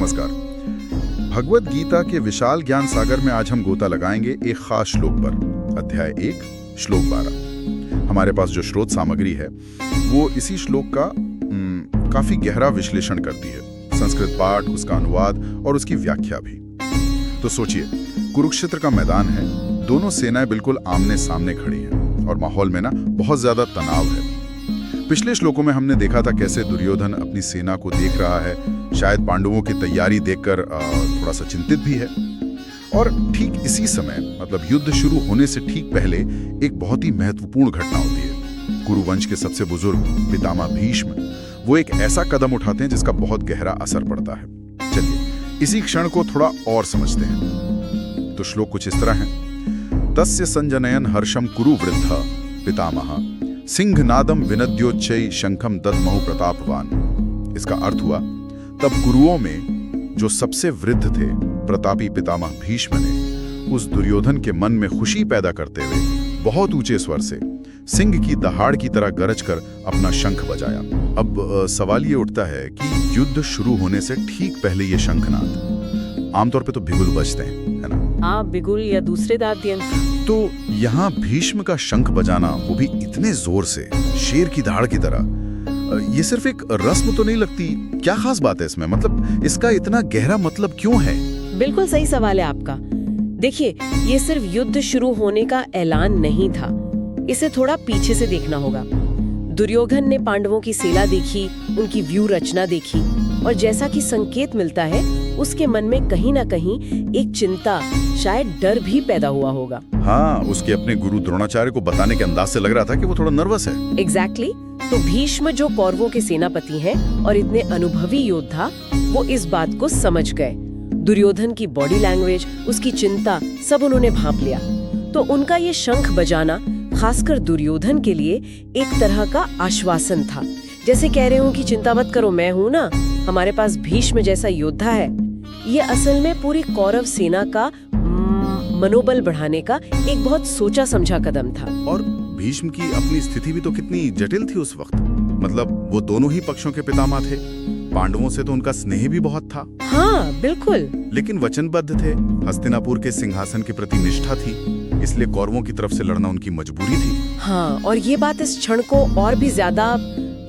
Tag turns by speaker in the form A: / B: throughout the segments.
A: नमस्कार। भगवत गीता के विशाल ज्ञान सागर में आज हम गोता लगाएंगे एक खास श्लोक पर। अध्याय 1 श्लोक 12। हमारे पास जो स्रोत सामग्री है वो इसी श्लोक का काफी गहरा विश्लेषण करती है। संस्कृत पाठ, उसका अनुवाद और उसकी व्याख्या भी। तो सोचिए, कुरुक्षेत्र का मैदान है, दोनों सेनाएं बिल्कुल आमने सामने खड़ी हैं और माहौल में ना बहुत ज्यादा तनाव है। पिछले श्लोकों में हमने देखा था कैसे दुर्योधन अपनी सेना को देख रहा है, शायद पांडवों की तैयारी देखकर थोड़ा सा चिंतित भी है। और ठीक इसी समय, मतलब युद्ध शुरू होने से ठीक पहले, एक बहुत ही महत्वपूर्ण घटना होती है। कुरुवंश के सबसे बुजुर्ग पितामह भीष्म वो एक ऐसा कदम उठाते हैं जिसका बहुत गहरा असर पड़ता है। चलिए इसी क्षण को थोड़ा और समझते हैं। तो श्लोक कुछ इस तरह है। तस्य संजनयन हर्षम कुरु वृद्ध पितामह सिंहनादम विनद्योच्चै शंखम दद्महु प्रतापवान। इसका अर्थ हुआ, तब कुरुओं में जो सबसे वृद्ध थे प्रतापी पितामह भीष्म ने उस दुर्योधन के मन में खुशी पैदा करते हुए बहुत ऊंचे स्वर से सिंह की दहाड़ की तरह गरज कर अपना शंख बजाया। अब सवाल ये उठता है कि युद्ध शुरू होने से ठीक पहले ये शंखनाद, आमतौर पे तो बिगुल बजते हैं, है ना?
B: हाँ, बिगुल या दूसरे वाद्ययंत्र।
A: तो यहाँ भीष्म का शंख बजाना, वो भी इतने जोर से, शेर की दहाड़ की तरह, ये सिर्फ एक रस्म तो नहीं लगती? क्या खास बात है इसमें? मतलब इसका इतना गहरा मतलब क्यों है?
B: बिल्कुल सही सवाल है आपका। देखिए, ये सिर्फ युद्ध शुरू होने का ऐलान नहीं था, इसे थोड़ा पीछे से देखना होगा। दुर्योधन ने पांडवों की सेना देखी, उनकी व्यू रचना देखी, और जैसा कि संकेत मिलता है उसके मन में कहीं ना कहीं एक चिंता, शायद डर भी पैदा हुआ होगा।
A: हाँ, उसके अपने गुरु द्रोणाचार्य को बताने के अंदाज से लग रहा था कि वो थोड़ा नर्वस है।
B: एग्जैक्टली। तो भीष्म जो कौरवों के सेनापति हैं और इतने अनुभवी योद्धा, वो इस बात को समझ गए। दुर्योधन की बॉडी लैंग्वेज, उसकी चिंता, सब उन्होंने भांप लिया। तो उनका ये शंख बजाना खासकर दुर्योधन के लिए एक तरह का आश्वासन था, जैसे कह रहे हो कि चिंता मत करो, मैं हूं ना, हमारे पास भीष्म जैसा योद्धा है। ये असल में पूरी कौरव सेना का मनोबल बढ़ाने का एक बहुत सोचा समझा कदम था।
A: और भीष्म की अपनी स्थिति भी तो कितनी जटिल थी उस वक्त। मतलब वो दोनों ही पक्षों के पितामह थे, पांडवों से तो उनका स्नेह भी बहुत था।
B: हाँ, बिल्कुल।
A: लेकिन वचनबद्ध थे, हस्तिनापुर के सिंहासन के प्रति निष्ठा थी, इसलिए कौरवों की तरफ से लड़ना उनकी मजबूरी थी।
B: हाँ, और ये बात इस क्षण को और भी ज्यादा,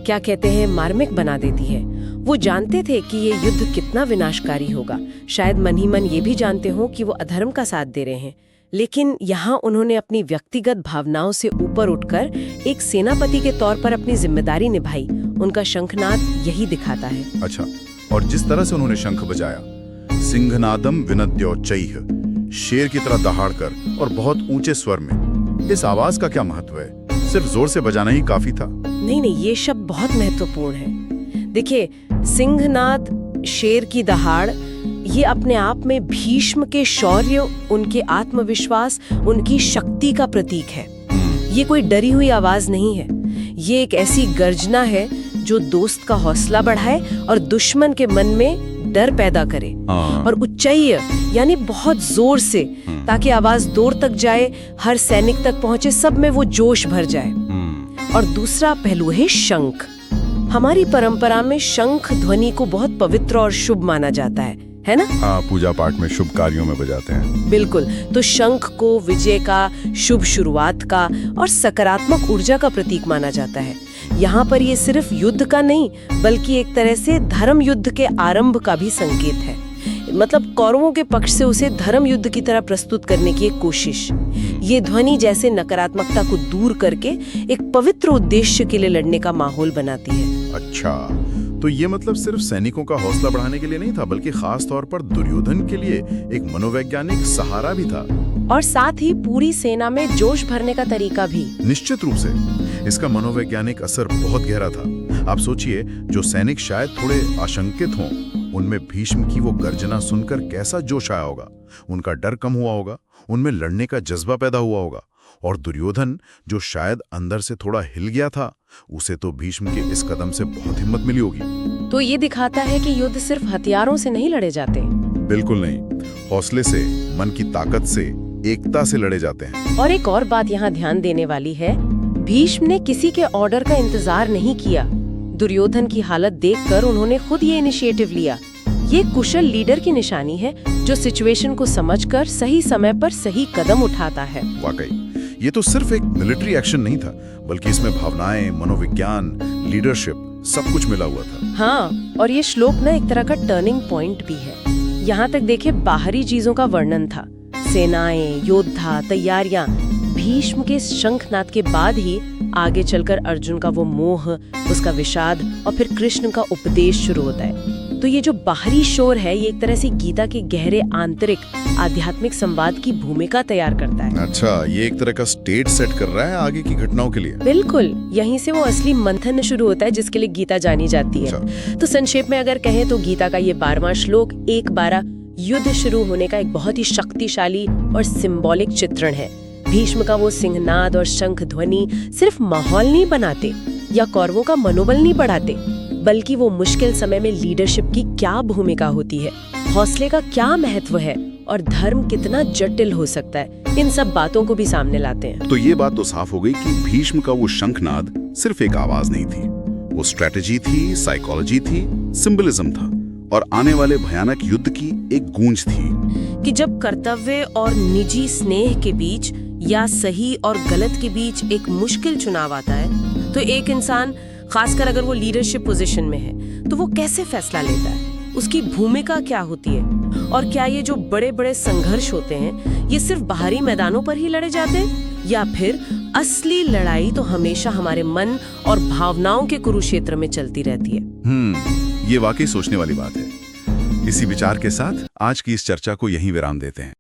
B: क्या कहते हैं, मार्मिक बना देती है। वो जानते थे कि ये युद्ध कितना विनाशकारी होगा, शायद मन ही मन ये भी जानते हो कि वो अधर्म का साथ दे रहे हैं, लेकिन यहाँ उन्होंने अपनी व्यक्तिगत भावनाओं से ऊपर उठकर एक सेनापति के तौर पर अपनी जिम्मेदारी निभाई। उनका शंखनाद यही दिखाता है।
A: अच्छा, और जिस तरह से उन्होंने शंख बजाया, सिंहनादम विनद्योच्चैः, शेर की तरह दहाड़ कर और बहुत ऊंचे स्वर में, इस आवाज का क्या महत्व है? सिर्फ जोर से बजाना ही काफी था?
B: नहीं, ये शब्द बहुत महत्वपूर्ण है। देखिए, सिंहनाद, शेर की दहाड़, ये अपने आप में भीष्म के शौर्य, उनके आत्मविश्वास, उनकी शक्ति का प्रतीक है। ये कोई डरी हुई आवाज नहीं है, ये एक ऐसी गर्जना है जो दोस्त का हौसला बढ़ाए और दुश्मन के मन में डर पैदा करे। और उच्चैय यानी बहुत जोर से, ताकि आवाज दूर तक जाए, हर सैनिक तक पहुंचे, सब में वो जोश भर जाए। और दूसरा पहलू है शंख। हमारी परंपरा में शंख ध्वनि को बहुत पवित्र और शुभ माना जाता है ना?
A: हाँ, पूजा पाठ में शुभ कार्यों में बजाते हैं।
B: बिल्कुल। तो शंख को विजय का, शुभ शुरुआत का और सकारात्मक ऊर्जा का प्रतीक माना जाता है। यहाँ पर ये सिर्फ युद्ध का नहीं, बल्कि एक तरह से धर्म युद्ध के आरंभ का भी संकेत है। मतलब कौरवों के पक्ष से उसे धर्म युद्ध की तरह प्रस्तुत करने की एक कोशिश। ये ध्वनि जैसे नकारात्मकता को दूर करके एक पवित्र उद्देश्य के लिए लड़ने का माहौल बनाती है।
A: अच्छा, तो ये मतलब सिर्फ सैनिकों का हौसला बढ़ाने के लिए नहीं था, बल्कि खास तौर पर दुर्योधन के लिए एक मनोवैज्ञानिक सहारा भी था।
B: और साथ ही पूरी सेना में जोश भरने का तरीका भी।
A: निश्चित रूप से इसका मनोवैज्ञानिक असर बहुत गहरा था। आप सोचिए, जो सैनिक शायद थोड़े आशंकित हों, उनमें भीष्म की वो गर्जना सुनकर कैसा जोश आया होगा, उनका डर कम हुआ होगा, उनमें लड़ने का जज्बा पैदा हुआ होगा। और दुर्योधन, जो शायद अंदर से थोड़ा हिल गया था, उसे तो भीष्म के इस कदम से बहुत हिम्मत मिली होगी।
B: तो ये दिखाता है कि युद्ध सिर्फ हथियारों से नहीं लड़े जाते।
A: बिल्कुल नहीं, हौसले से, मन की ताकत से, एकता से लड़े जाते हैं।
B: और एक और बात यहाँ ध्यान देने वाली है, भीष्म ने किसी के ऑर्डर का इंतजार नहीं किया। दुर्योधन की हालत देखकर उन्होंने खुद ये इनिशिएटिव लिया। ये कुशल लीडर की निशानी है, जो सिचुएशन को समझकर सही समय पर सही कदम उठाता है।
A: वाकई ये तो सिर्फ एक मिलिट्री एक्शन नहीं था, बल्कि इसमें भावनाएं, मनोविज्ञान, लीडरशिप सब कुछ मिला हुआ था।
B: हाँ, और ये श्लोक ना एक तरह का टर्निंग पॉइंट भी है। यहाँ तक देखिए, बाहरी चीजों का वर्णन था, सेनाएं, योद्धा, तैयारियां। भीष्म के शंखनाद के बाद ही आगे चलकर अर्जुन का वो मोह, उसका विषाद और फिर कृष्ण का उपदेश शुरू होता है। तो ये जो बाहरी शोर है, ये एक तरह से गीता के गहरे आंतरिक आध्यात्मिक संवाद की भूमिका तैयार करता है।
A: अच्छा, ये एक तरह का स्टेज सेट कर रहा है आगे की घटनाओं के लिए।
B: बिल्कुल, यहीं से वो असली मंथन शुरू होता है जिसके लिए गीता जानी जाती है। तो संक्षेप में अगर कहें तो गीता का ये 12वां श्लोक 1:12 युद्ध शुरू होने का एक बहुत ही शक्तिशाली और सिंबॉलिक चित्रण है। भीष्म का वो सिंहनाद और शंख ध्वनि सिर्फ माहौल नहीं बनाते या कौरवों का मनोबल नहीं बढ़ाते, बल्कि वो मुश्किल समय में लीडरशिप की क्या भूमिका होती है, हौसले का क्या महत्व है और धर्म कितना जटिल हो सकता है, इन सब बातों को भी सामने लाते हैं।
A: तो ये बात तो साफ हो गई कि भीष्म का वो शंखनाद सिर्फ एक आवाज नहीं थी, वो स्ट्रेटेजी थी, साइकोलॉजी थी, सिंबलिज्म था और आने वाले भयानक युद्ध की एक गूंज थी
B: कि जब कर्तव्य और निजी स्नेह के बीच या सही और गलत के बीच एक मुश्किल चुनाव आता है, तो एक इंसान, खासकर अगर वो लीडरशिप पोजीशन में है, तो वो कैसे फैसला लेता है, उसकी भूमिका क्या होती है, और क्या ये जो बड़े बड़े संघर्ष होते हैं ये सिर्फ बाहरी मैदानों पर ही लड़े जाते हैं, या फिर असली लड़ाई तो हमेशा हमारे मन और भावनाओं के कुरुक्षेत्र में चलती रहती है।
A: ये वाकई सोचने वाली बात है। इसी विचार के साथ आज की इस चर्चा को यहीं विराम देते हैं।